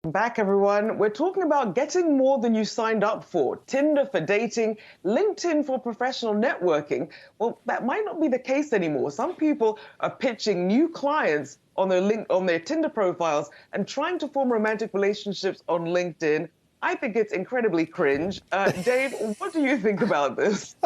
Back, everyone. We're talking about getting more than you signed up for. Tinder for dating, LinkedIn for professional networking. Well, that might not be the case anymore. Some people are pitching new clients on their Tinder profiles and trying to form romantic relationships on LinkedIn. I think it's incredibly cringe. Dave, what do you think about this?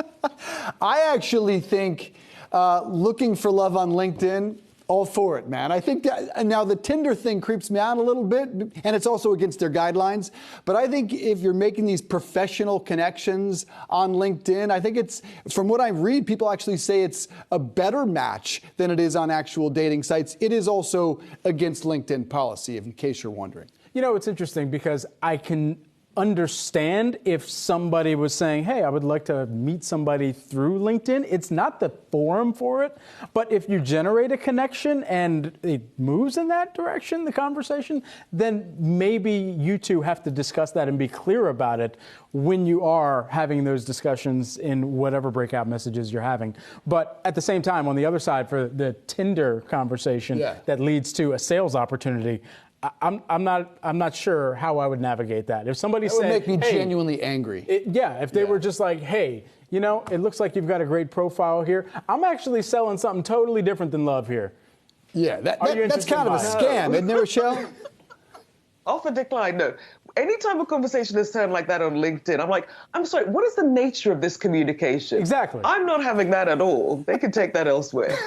I actually think looking for love on LinkedIn, all for it, man. I think that now the Tinder thing creeps me out a little bit, and it's also against their guidelines. But I think if you're making these professional connections on LinkedIn, I think it's, from what I read, people actually say it's a better match than it is on actual dating sites. It is also against LinkedIn policy, in case you're wondering. You know, it's interesting because I can understand if somebody was saying, hey, I would like to meet somebody through LinkedIn. It's not the forum for it. But if you generate a connection and it moves in that direction, the conversation, then maybe you two have to discuss that and be clear about it when you are having those discussions in whatever breakout messages you're having. But at the same time, on the other side, for the Tinder conversation that leads to a sales opportunity, I'm not sure how I would navigate that. If somebody said, would make me genuinely angry. If they were just like, hey, you know, it looks like you've got a great profile here. I'm actually selling something totally different than love here. Yeah, that's kind of a scam, isn't it, Rochelle? Offer decline, no. Anytime a conversation is turned like that on LinkedIn, I'm like, I'm sorry, what is the nature of this communication? Exactly. I'm not having that at all. They can take that elsewhere.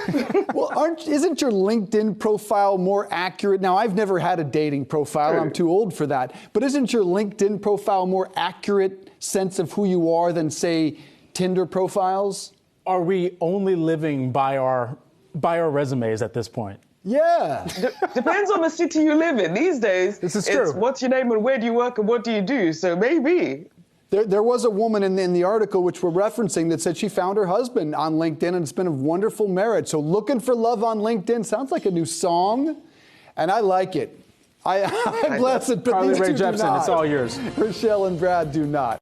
Well, isn't your LinkedIn profile more accurate? Now, I've never had a dating profile. True. I'm too old for that. But isn't your LinkedIn profile more accurate sense of who you are than, say, Tinder profiles? Are we only living by our resumes at this point? Yeah. Depends on the city you live in. These days, this is true. It's what's your name and where do you work and what do you do? So maybe. There was a woman in the article which we're referencing that said she found her husband on LinkedIn and it's been a wonderful marriage. So looking for love on LinkedIn sounds like a new song, and I like it. I'm blessed, but Carly these Rae two do Jepsen, not. it's all yours. Rochelle and Brad do not.